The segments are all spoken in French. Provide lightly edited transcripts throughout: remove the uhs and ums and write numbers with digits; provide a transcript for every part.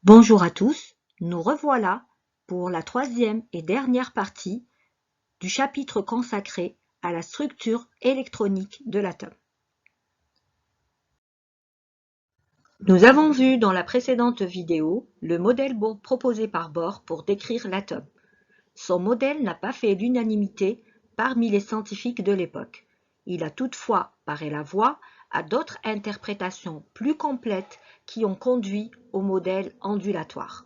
Bonjour à tous, nous revoilà pour la troisième et dernière partie du chapitre consacré à la structure électronique de l'atome. Nous avons vu dans la précédente vidéo le modèle proposé par Bohr pour décrire l'atome. Son modèle n'a pas fait l'unanimité parmi les scientifiques de l'époque. Il a toutefois paré la voie à d'autres interprétations plus complètes qui ont conduit au modèle ondulatoire.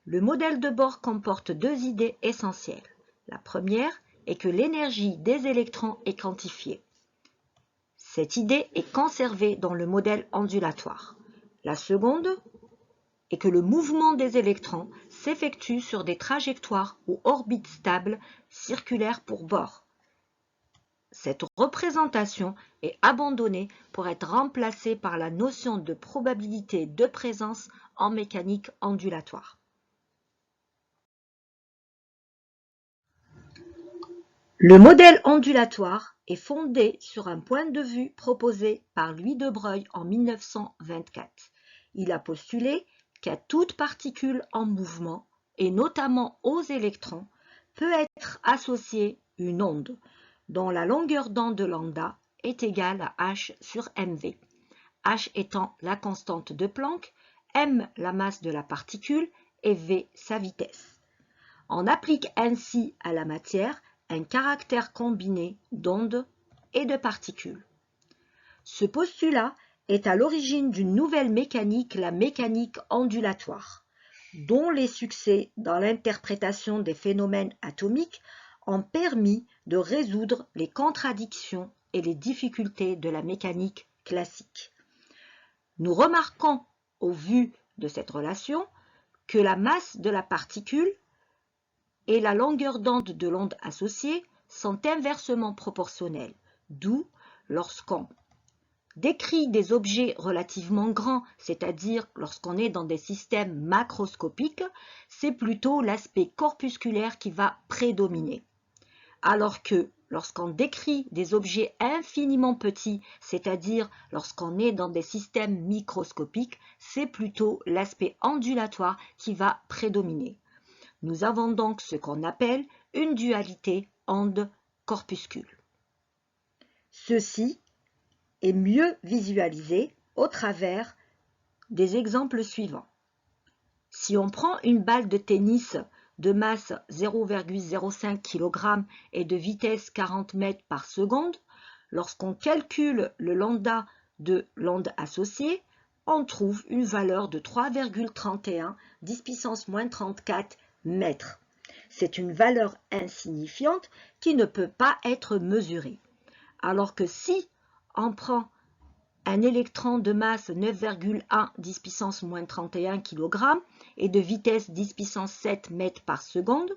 Le modèle de Bohr comporte deux idées essentielles. La première est que l'énergie des électrons est quantifiée. Cette idée est conservée dans le modèle ondulatoire. La seconde est que le mouvement des électrons s'effectue sur des trajectoires ou orbites stables circulaires pour Bohr. Cette représentation est abandonnée pour être remplacée par la notion de probabilité de présence en mécanique ondulatoire. Le modèle ondulatoire est fondé sur un point de vue proposé par Louis de Broglie en 1924. Il a postulé qu'à toute particule en mouvement, et notamment aux électrons, peut être associée une onde, dont la longueur d'onde lambda est égale à h sur mv, h étant la constante de Planck, m la masse de la particule et v sa vitesse. On applique ainsi à la matière un caractère combiné d'ondes et de particules. Ce postulat est à l'origine d'une nouvelle mécanique, la mécanique ondulatoire, dont les succès dans l'interprétation des phénomènes atomiques ont permis de résoudre les contradictions et les difficultés de la mécanique classique. Nous remarquons, au vu de cette relation, que la masse de la particule et la longueur d'onde de l'onde associée sont inversement proportionnelles, d'où, lorsqu'on décrit des objets relativement grands, c'est-à-dire lorsqu'on est dans des systèmes macroscopiques, c'est plutôt l'aspect corpusculaire qui va prédominer. Alors que lorsqu'on décrit des objets infiniment petits, c'est-à-dire lorsqu'on est dans des systèmes microscopiques, c'est plutôt l'aspect ondulatoire qui va prédominer. Nous avons donc ce qu'on appelle une dualité onde-corpuscule. Ceci est mieux visualisé au travers des exemples suivants. Si on prend une balle de tennis de masse 0,05 kg et de vitesse 40 mètres par seconde, lorsqu'on calcule le lambda de l'onde associée, on trouve une valeur de 3,31 10 puissance moins 34 mètres. C'est une valeur insignifiante qui ne peut pas être mesurée. Alors que si on prend un électron de masse 9,1 10 puissance moins 31 kg et de vitesse 10 puissance 7 mètres par seconde,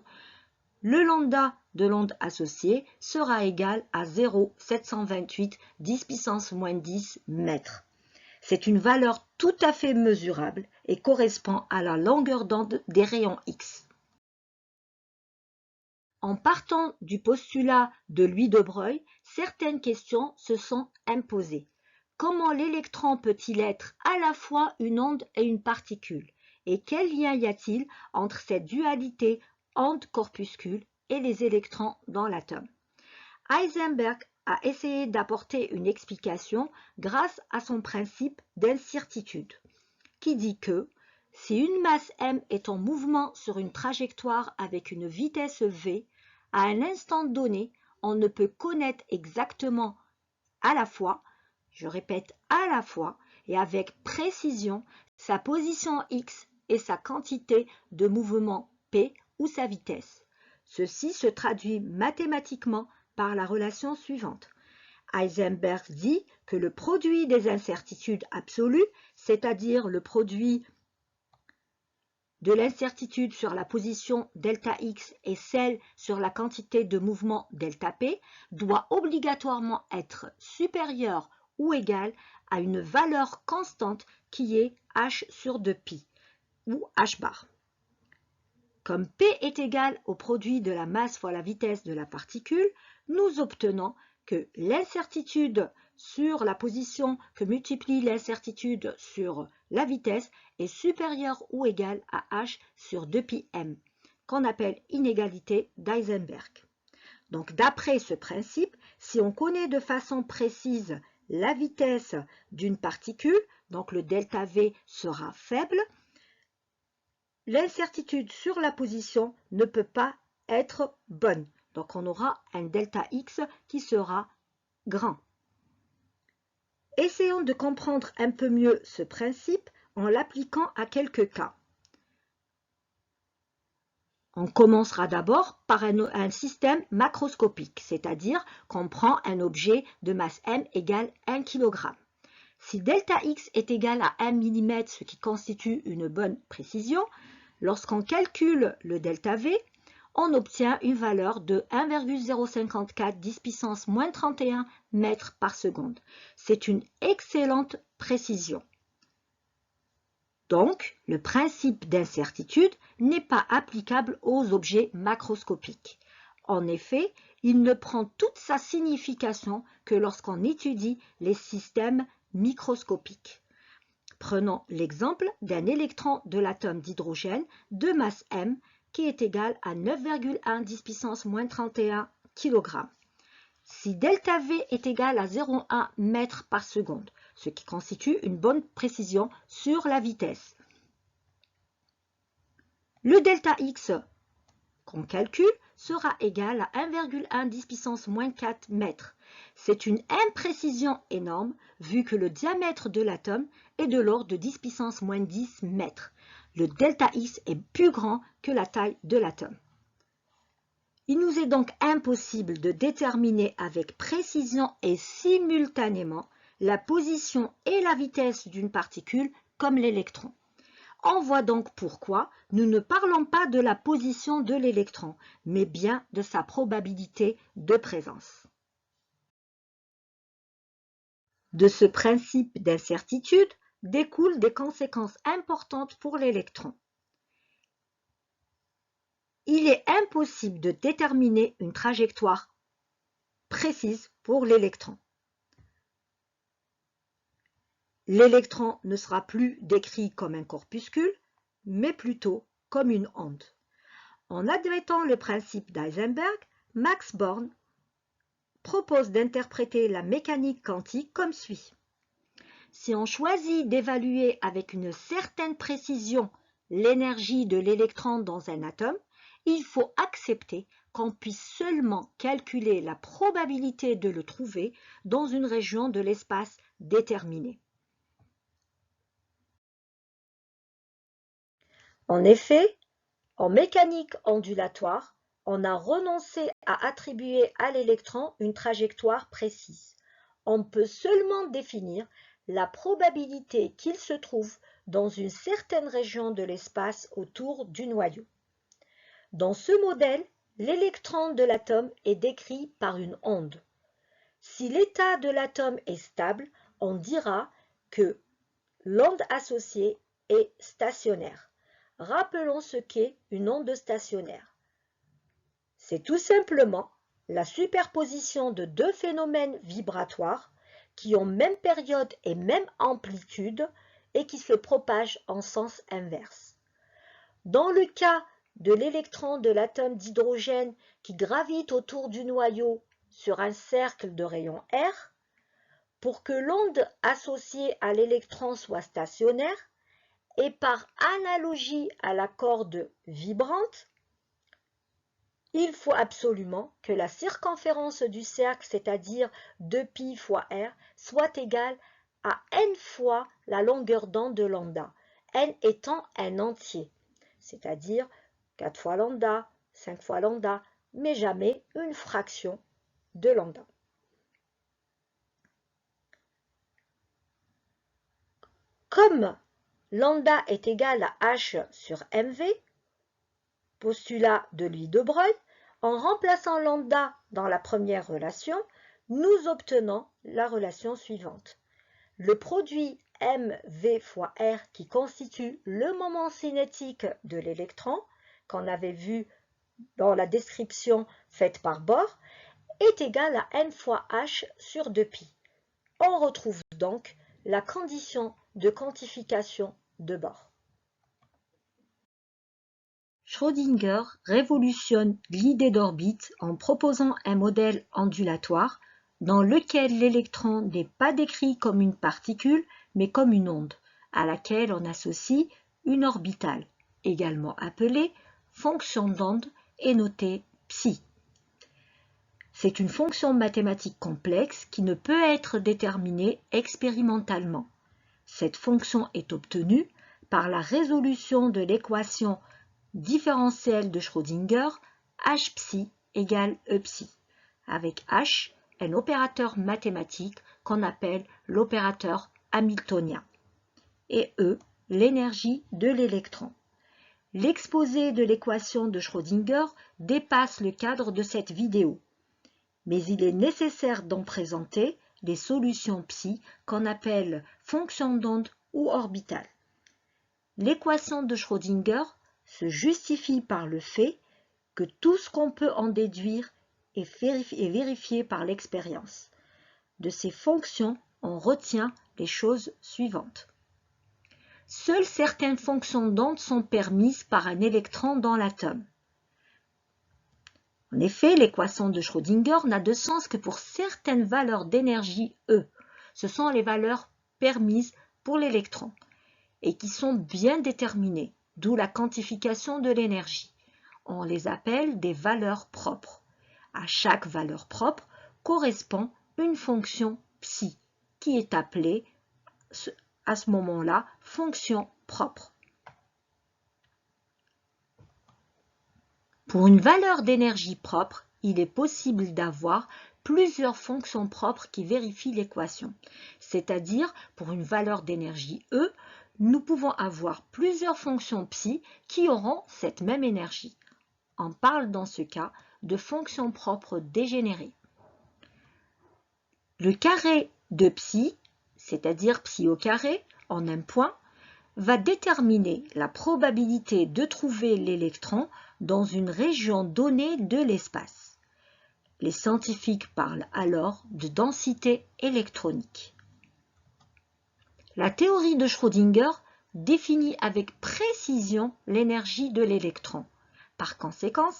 le lambda de l'onde associée sera égal à 0,728 10 puissance moins 10 mètres. C'est une valeur tout à fait mesurable et correspond à la longueur d'onde des rayons X. En partant du postulat de Louis de Broglie, certaines questions se sont imposées. Comment l'électron peut-il être à la fois une onde et une particule? Et quel lien y a-t-il entre cette dualité onde-corpuscule et les électrons dans l'atome? Heisenberg a essayé d'apporter une explication grâce à son principe d'incertitude, qui dit que si une masse m est en mouvement sur une trajectoire avec une vitesse v, à un instant donné, on ne peut connaître exactement à la fois, je répète à la fois, et avec précision, sa position x et sa quantité de mouvement p ou sa vitesse. Ceci se traduit mathématiquement par la relation suivante. Heisenberg dit que le produit des incertitudes absolues, c'est-à-dire le produit de l'incertitude sur la position ΔX et celle sur la quantité de mouvement ΔP, doit obligatoirement être supérieur ou égal à une valeur constante qui est h sur 2π, ou h bar. Comme P est égal au produit de la masse fois la vitesse de la particule, nous obtenons que l'incertitude sur la position que multiplie l'incertitude sur la vitesse est supérieur ou égal à h sur 2πm, qu'on appelle inégalité d'Heisenberg. Donc d'après ce principe, si on connaît de façon précise la vitesse d'une particule, donc le delta V sera faible, l'incertitude sur la position ne peut pas être bonne. Donc on aura un delta X qui sera grand. Essayons de comprendre un peu mieux ce principe en l'appliquant à quelques cas. On commencera d'abord par un système macroscopique, c'est-à-dire qu'on prend un objet de masse m égale 1 kg. Si delta x est égal à 1 mm, ce qui constitue une bonne précision, lorsqu'on calcule le delta v, on obtient une valeur de 1,054 10 puissance moins 31 mètres par seconde. C'est une excellente précision. Donc, le principe d'incertitude n'est pas applicable aux objets macroscopiques. En effet, il ne prend toute sa signification que lorsqu'on étudie les systèmes microscopiques. Prenons l'exemple d'un électron de l'atome d'hydrogène de masse m qui est égal à 9,1 10 puissance moins 31 kg. Si delta V est égal à 0,1 mètre par seconde, ce qui constitue une bonne précision sur la vitesse. Le delta X qu'on calcule sera égal à 1,1 10 puissance moins 4 mètres. C'est une imprécision énorme vu que le diamètre de l'atome est de l'ordre de 10 puissance moins 10 mètres. Le delta X est plus grand que la taille de l'atome. Il nous est donc impossible de déterminer avec précision et simultanément la position et la vitesse d'une particule comme l'électron. On voit donc pourquoi nous ne parlons pas de la position de l'électron, mais bien de sa probabilité de présence. De ce principe d'incertitude découlent des conséquences importantes pour l'électron. Il est impossible de déterminer une trajectoire précise pour l'électron. L'électron ne sera plus décrit comme un corpuscule, mais plutôt comme une onde. En admettant le principe d'Heisenberg, Max Born propose d'interpréter la mécanique quantique comme suit. Si on choisit d'évaluer avec une certaine précision l'énergie de l'électron dans un atome, il faut accepter qu'on puisse seulement calculer la probabilité de le trouver dans une région de l'espace déterminée. En effet, en mécanique ondulatoire, on a renoncé à attribuer à l'électron une trajectoire précise. On peut seulement définir la probabilité qu'il se trouve dans une certaine région de l'espace autour du noyau. Dans ce modèle, l'électron de l'atome est décrit par une onde. Si l'état de l'atome est stable, on dira que l'onde associée est stationnaire. Rappelons ce qu'est une onde stationnaire. C'est tout simplement la superposition de deux phénomènes vibratoires qui ont même période et même amplitude et qui se propagent en sens inverse. Dans le cas de l'électron de l'atome d'hydrogène qui gravite autour du noyau sur un cercle de rayon R, pour que l'onde associée à l'électron soit stationnaire, et par analogie à la corde vibrante, il faut absolument que la circonférence du cercle, c'est-à-dire 2π fois r, soit égale à n fois la longueur d'onde de lambda, n étant un entier, c'est-à-dire 4 fois lambda, 5 fois lambda, mais jamais une fraction de lambda. Comme lambda est égal à h sur mv, postulat de Louis de Broglie, en remplaçant lambda dans la première relation, nous obtenons la relation suivante. Le produit mv fois r qui constitue le moment cinétique de l'électron, qu'on avait vu dans la description faite par Bohr, est égal à n fois h sur 2π. On retrouve donc la condition de quantification de bord. Schrödinger révolutionne l'idée d'orbite en proposant un modèle ondulatoire dans lequel l'électron n'est pas décrit comme une particule, mais comme une onde, à laquelle on associe une orbitale, également appelée fonction d'onde et notée psi. C'est une fonction mathématique complexe qui ne peut être déterminée expérimentalement. Cette fonction est obtenue par la résolution de l'équation différentielle de Schrödinger h psi égale E psi, avec h un opérateur mathématique qu'on appelle l'opérateur hamiltonien, et E l'énergie de l'électron. L'exposé de l'équation de Schrödinger dépasse le cadre de cette vidéo, mais il est nécessaire d'en présenter les solutions psi qu'on appelle fonctions d'onde ou orbitales. L'équation de Schrödinger se justifie par le fait que tout ce qu'on peut en déduire est vérifié par l'expérience. De ces fonctions, on retient les choses suivantes. Seules certaines fonctions d'onde sont permises par un électron dans l'atome. En effet, l'équation de Schrödinger n'a de sens que pour certaines valeurs d'énergie E. Ce sont les valeurs permises pour l'électron et qui sont bien déterminées, d'où la quantification de l'énergie. On les appelle des valeurs propres. À chaque valeur propre correspond une fonction psi, qui est appelée à ce moment-là fonction propre. Pour une valeur d'énergie propre, il est possible d'avoir plusieurs fonctions propres qui vérifient l'équation. C'est-à-dire, pour une valeur d'énergie E, nous pouvons avoir plusieurs fonctions psi qui auront cette même énergie. On parle dans ce cas de fonctions propres dégénérées. Le carré de psi, c'est-à-dire psi au carré, en un point, va déterminer la probabilité de trouver l'électron dans une région donnée de l'espace. Les scientifiques parlent alors de densité électronique. La théorie de Schrödinger définit avec précision l'énergie de l'électron. Par conséquent,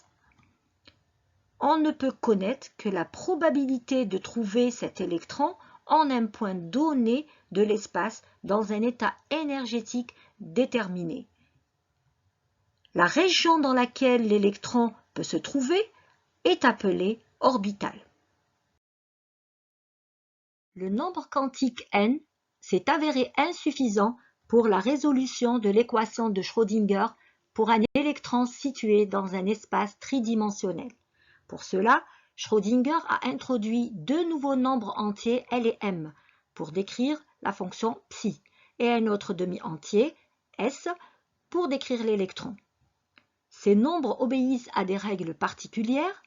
on ne peut connaître que la probabilité de trouver cet électron en un point donné de l'espace dans un état énergétique déterminé. La région dans laquelle l'électron peut se trouver est appelée orbitale. Le nombre quantique n s'est avéré insuffisant pour la résolution de l'équation de Schrödinger pour un électron situé dans un espace tridimensionnel. Pour cela, Schrödinger a introduit deux nouveaux nombres entiers L et M pour décrire la fonction psi et un autre demi-entier S pour décrire l'électron. Ces nombres obéissent à des règles particulières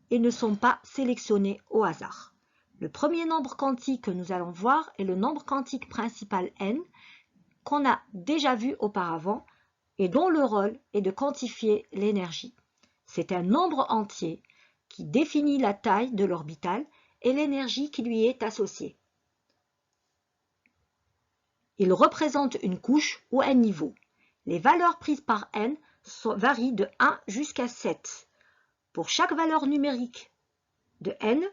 et ne sont pas sélectionnés au hasard. Le premier nombre quantique que nous allons voir est le nombre quantique principal n qu'on a déjà vu auparavant et dont le rôle est de quantifier l'énergie. C'est un nombre entier qui définit la taille de l'orbitale et l'énergie qui lui est associée. Il représente une couche ou un niveau. Les valeurs prises par n varient de 1 jusqu'à 7. Pour chaque valeur numérique de n,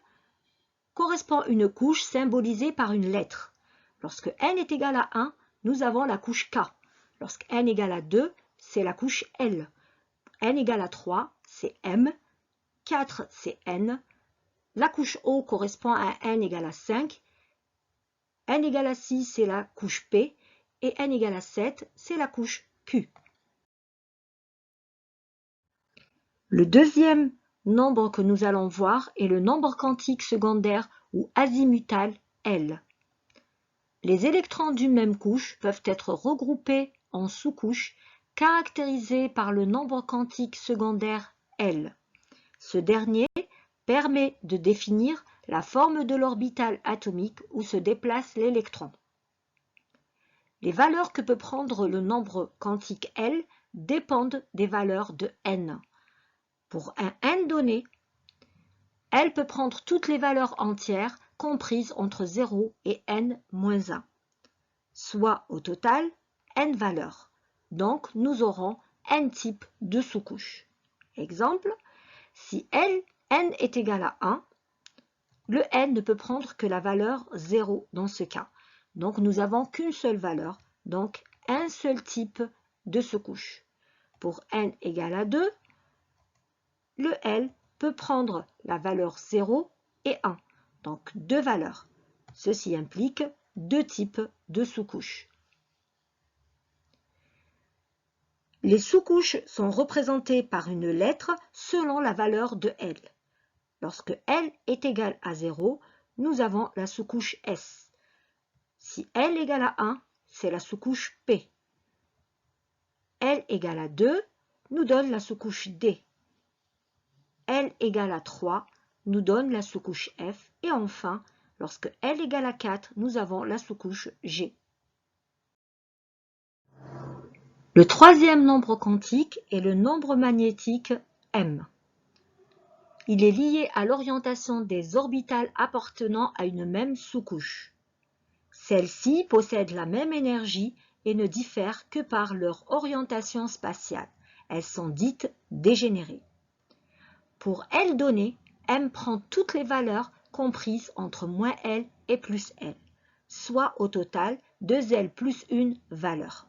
correspond une couche symbolisée par une lettre. Lorsque n est égal à 1, nous avons la couche K. Lorsque n égale à 2, c'est la couche L. n égale à 3, c'est M. 4, c'est N. La couche O correspond à n égale à 5. n égale à 6, c'est la couche P. Et n égale à 7, c'est la couche Q. Le deuxième nombre que nous allons voir est le nombre quantique secondaire ou azimutal L. Les électrons d'une même couche peuvent être regroupés en sous-couches caractérisées par le nombre quantique secondaire L. Ce dernier permet de définir la forme de l'orbitale atomique où se déplace l'électron. Les valeurs que peut prendre le nombre quantique L dépendent des valeurs de n. Pour un n donné, L peut prendre toutes les valeurs entières comprises entre 0 et n moins 1, soit au total n valeurs. Donc, nous aurons n types de sous-couches. Exemple, si n est égal à 1, le n ne peut prendre que la valeur 0 dans ce cas. Donc, nous n'avons qu'une seule valeur, donc un seul type de sous-couche. Pour n égale à 2, le L peut prendre la valeur 0 et 1, donc deux valeurs. Ceci implique deux types de sous-couches. Les sous-couches sont représentées par une lettre selon la valeur de L. Lorsque L est égal à 0, nous avons la sous-couche S. Si L égale à 1, c'est la sous-couche P. L égale à 2 nous donne la sous-couche D. L égale à 3 nous donne la sous-couche F. Et enfin, lorsque L égale à 4, nous avons la sous-couche G. Le troisième nombre quantique est le nombre magnétique M. Il est lié à l'orientation des orbitales appartenant à une même sous-couche. Celles-ci possèdent la même énergie et ne diffèrent que par leur orientation spatiale. Elles sont dites dégénérées. Pour L donné, M prend toutes les valeurs comprises entre moins L et plus L, soit au total 2L plus une valeur.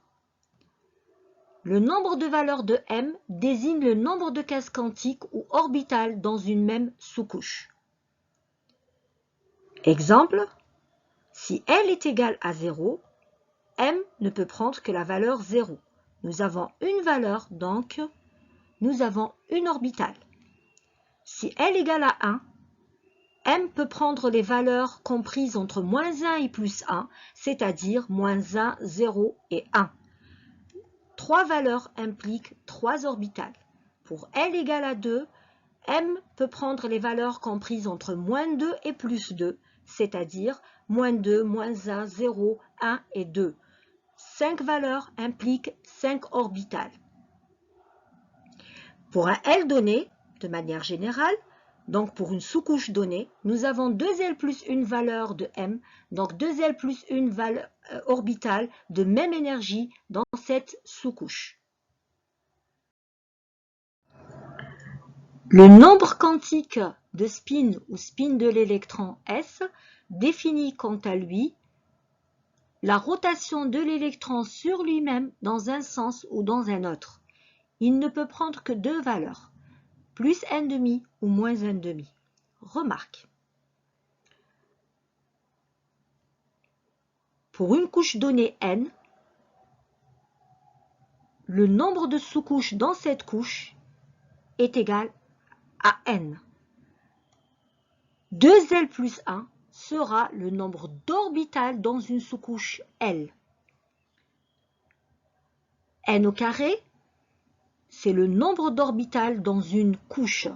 Le nombre de valeurs de M désigne le nombre de cases quantiques ou orbitales dans une même sous-couche. Exemple, si L est égal à 0, M ne peut prendre que la valeur 0. Nous avons une valeur, donc nous avons une orbitale. Si L égale à 1, M peut prendre les valeurs comprises entre moins 1 et plus 1, c'est-à-dire moins 1, 0 et 1. Trois valeurs impliquent trois orbitales. Pour L égale à 2, M peut prendre les valeurs comprises entre moins 2 et plus 2, c'est-à-dire moins 2, moins 1, 0, 1 et 2. 5 valeurs impliquent 5 orbitales. Pour un L donné, de manière générale, donc pour une sous-couche donnée, nous avons 2L plus une valeur de M, donc 2L plus une valeur orbitale de même énergie dans cette sous-couche. Le nombre quantique de spin ou spin de l'électron S définit quant à lui la rotation de l'électron sur lui-même dans un sens ou dans un autre. Il ne peut prendre que deux valeurs, plus n,5 ou moins n,5. Remarque. Pour une couche donnée n, le nombre de sous-couches dans cette couche est égal à n. 2L plus 1 sera le nombre d'orbitales dans une sous-couche L. N au carré, c'est le nombre d'orbitales dans une couche.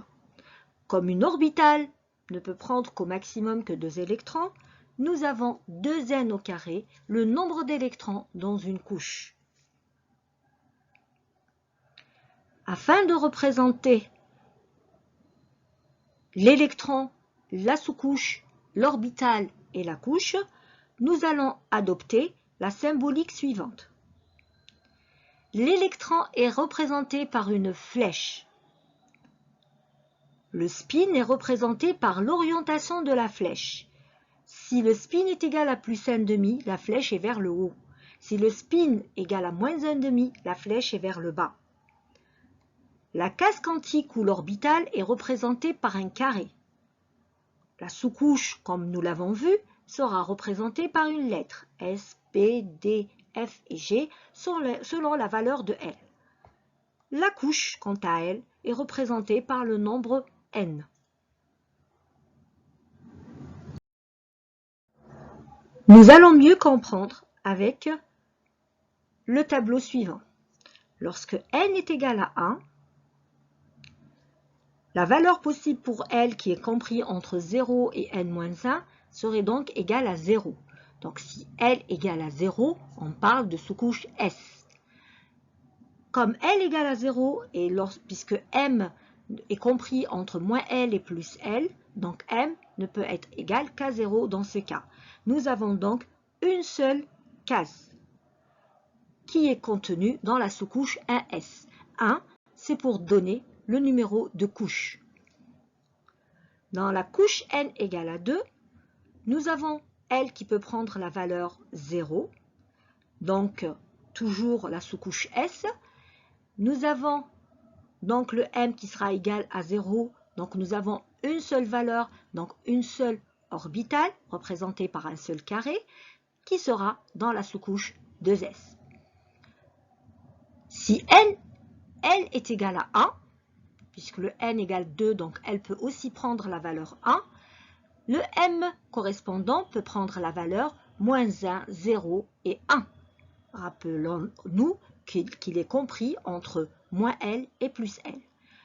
Comme une orbitale ne peut prendre qu'au maximum que 2 électrons, nous avons 2n au carré, le nombre d'électrons dans une couche. Afin de représenter l'électron, la sous-couche, l'orbitale et la couche, nous allons adopter la symbolique suivante. L'électron est représenté par une flèche. Le spin est représenté par l'orientation de la flèche. Si le spin est égal à plus 1,5, la flèche est vers le haut. Si le spin est égal à moins 1,5, la flèche est vers le bas. La case quantique ou l'orbitale est représentée par un carré. La sous-couche, comme nous l'avons vu, sera représentée par une lettre S, P, D, F et G selon la valeur de L. La couche, quant à elle, est représentée par le nombre n. Nous allons mieux comprendre avec le tableau suivant. Lorsque n est égal à 1, la valeur possible pour L qui est compris entre 0 et n-1 serait donc égale à 0. Donc si L égale à 0, on parle de sous-couche S. Comme L égale à 0, et puisque M est compris entre moins L et plus L, donc M ne peut être égal qu'à 0 dans ce cas. Nous avons donc une seule case qui est contenue dans la sous-couche 1s. 1, c'est pour donner le numéro de couche. Dans la couche n égale à 2, nous avons L qui peut prendre la valeur 0, donc toujours la sous-couche S. Nous avons donc le M qui sera égal à 0, donc nous avons une seule valeur, donc une seule orbitale, représentée par un seul carré, qui sera dans la sous-couche 2S. Si L est égal à 1, puisque le N égale 2, donc elle peut aussi prendre la valeur 1, le M correspondant peut prendre la valeur moins 1, 0 et 1. Rappelons-nous qu'il est compris entre moins L et plus L.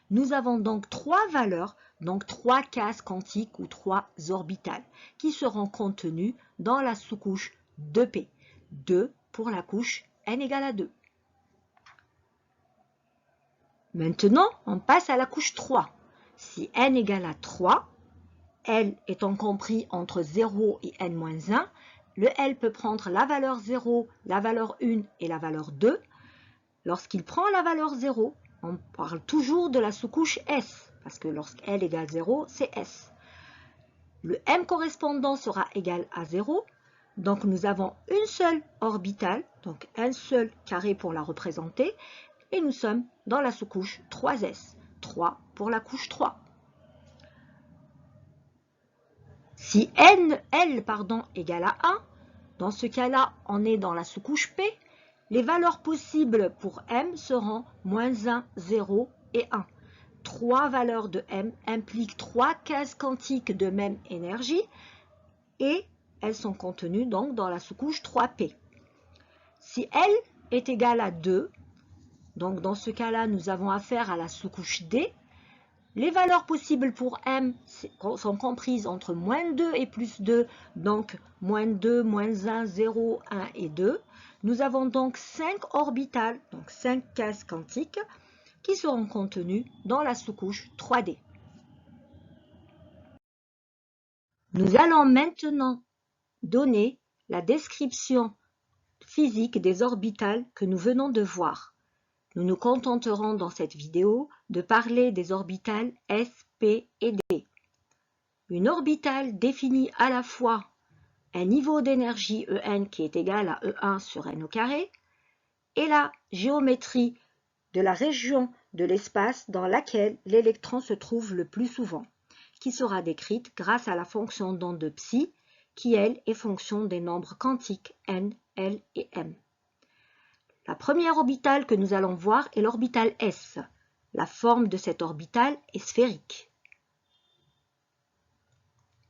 Nous avons donc trois valeurs, donc trois cases quantiques ou trois orbitales, qui seront contenues dans la sous-couche 2P. 2 pour la couche n égale à 2. Maintenant, on passe à la couche 3. Si n égale à 3, L étant compris entre 0 et n-1, le L peut prendre la valeur 0, la valeur 1 et la valeur 2. Lorsqu'il prend la valeur 0, on parle toujours de la sous-couche S, parce que lorsqu'L égale 0, c'est S. Le M correspondant sera égal à 0, donc nous avons une seule orbitale, donc un seul carré pour la représenter, et nous sommes dans la sous-couche 3S, 3 pour la couche 3. Si L égale à 1, dans ce cas-là, on est dans la sous-couche P, les valeurs possibles pour M seront moins 1, 0 et 1. Trois valeurs de M impliquent trois cases quantiques de même énergie et elles sont contenues donc dans la sous-couche 3P. Si L est égal à 2, donc dans ce cas-là, nous avons affaire à la sous-couche D. Les valeurs possibles pour M sont comprises entre moins 2 et plus 2, donc moins 2, moins 1, 0, 1 et 2. Nous avons donc 5 orbitales, donc 5 cases quantiques, qui seront contenues dans la sous-couche 3D. Nous allons maintenant donner la description physique des orbitales que nous venons de voir. Nous nous contenterons dans cette vidéo de parler des orbitales S, P et D. Une orbitale définit à la fois un niveau d'énergie En qui est égal à E1 sur n au carré et la géométrie de la région de l'espace dans laquelle l'électron se trouve le plus souvent, qui sera décrite grâce à la fonction d'onde de psi, qui elle est fonction des nombres quantiques n, l et m. La première orbitale que nous allons voir est l'orbitale S. La forme de cette orbitale est sphérique.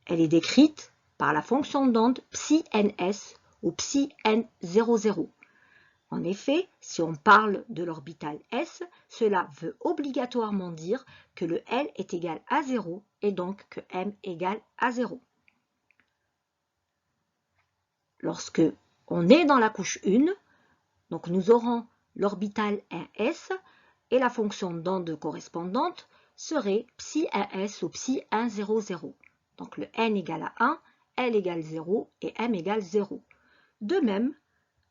Elle est décrite par la fonction d'onde psi ns ou psi n00. En effet, si on parle de l'orbitale S, cela veut obligatoirement dire que le L est égal à 0 et donc que M égale à 0. Lorsque on est dans la couche 1, donc nous aurons l'orbitale 1s et la fonction d'onde correspondante serait psi 1s ou psi 100. Donc le n égale à 1, L égale 0 et M égale 0. De même,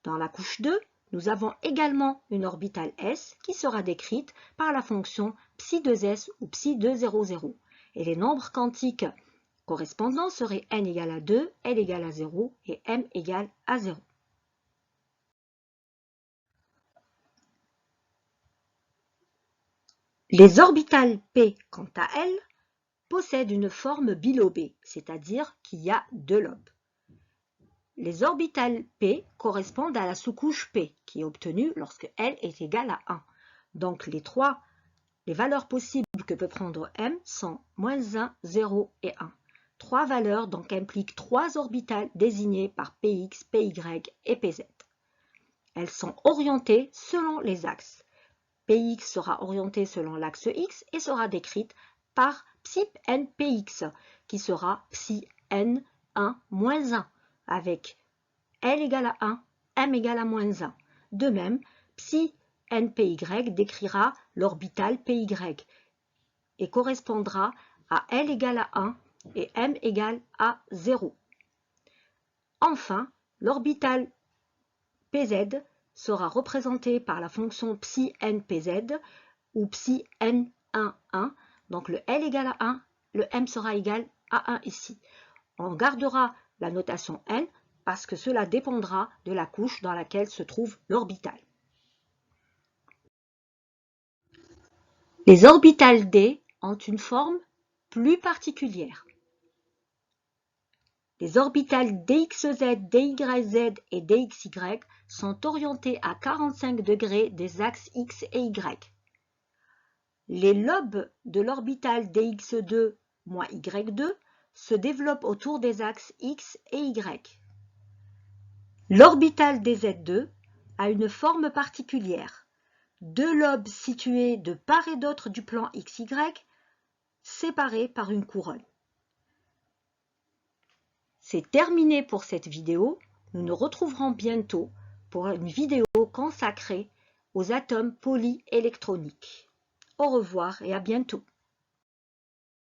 dans la couche 2, nous avons également une orbitale S qui sera décrite par la fonction psi 2s ou psi 200. Et les nombres quantiques correspondants seraient n égale à 2, L égale à 0 et M égale à 0. Les orbitales P, quant à elles, possèdent une forme bilobée, c'est-à-dire qu'il y a deux lobes. Les orbitales P correspondent à la sous-couche P, qui est obtenue lorsque L est égal à 1. Donc les valeurs possibles que peut prendre M sont moins 1, 0 et 1. Trois valeurs donc impliquent trois orbitales désignées par Px, Py et Pz. Elles sont orientées selon les axes. Px sera orientée selon l'axe X et sera décrite par psi n Px, qui sera psi n 1 moins 1, avec L égale à 1, M égale à moins 1. De même, psi n Py décrira l'orbitale Py et correspondra à L égale à 1, et m égale à 0. Enfin, l'orbital pz sera représenté par la fonction psi n pz ou psi n 1, 1. Donc le L égale à 1, le m sera égal à 1 ici. On gardera la notation n parce que cela dépendra de la couche dans laquelle se trouve l'orbital. Les orbitales d ont une forme plus particulière. Les orbitales dxz, dyz et dxy sont orientées à 45 degrés des axes x et y. Les lobes de l'orbital dx2 moins y2 se développent autour des axes x et y. L'orbital dz2 a une forme particulière. Deux lobes situés de part et d'autre du plan xy, séparés par une couronne. C'est terminé pour cette vidéo. Nous nous retrouverons bientôt pour une vidéo consacrée aux atomes polyélectroniques. Au revoir et à bientôt.